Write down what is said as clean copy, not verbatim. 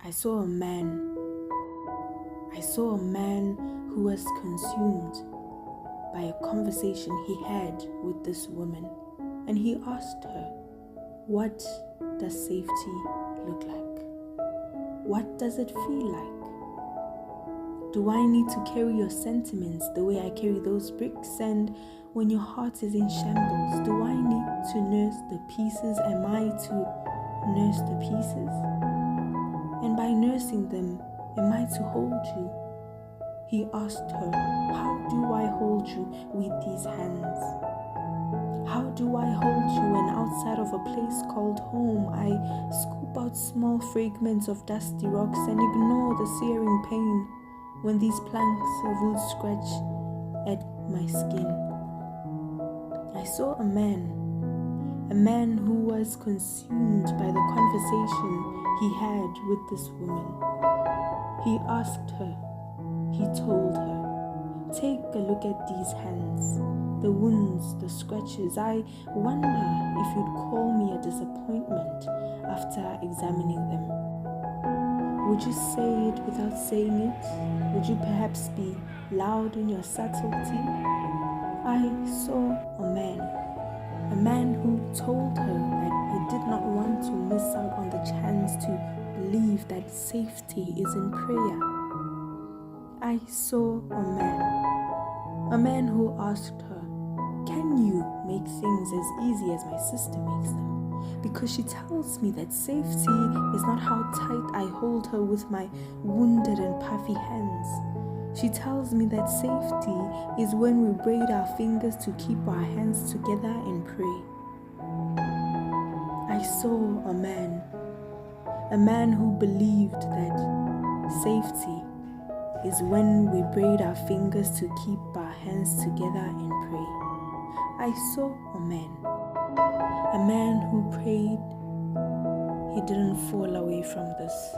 I saw a man. I saw a man who was consumed by a conversation he had with this woman, and he asked her, "What does safety look like? What does it feel like? Do I need to carry your sentiments the way I carry those bricks? And when your heart is in shambles, do I need to nurse the pieces? Am I to nurse the pieces? And by nursing them, am I to hold you?" He asked her, "How do I hold you with these hands? How do I hold you when outside of a place called home I scoop out small fragments of dusty rocks and ignore the searing pain when these planks of wood scratch at my skin?" I saw a man who was consumed by the conversation he had with this woman. He asked her, he told her, "Take a look at these hands, the wounds, the scratches. I wonder if you'd call me a disappointment after examining them. Would you say it without saying it? Would you perhaps be loud in your subtlety?" I saw a man who told her that he did not want to miss out on the chance to believe that safety is in prayer. I saw a man who asked her, "Can you make things as easy as my sister makes them? Because she tells me that safety is not how tight I hold her with my wounded and puffy hands. She tells me that safety is when we braid our fingers to keep our hands together and pray." I saw a man who believed that safety is when we braid our fingers to keep our hands together and pray. I saw a man who prayed he didn't fall away from this.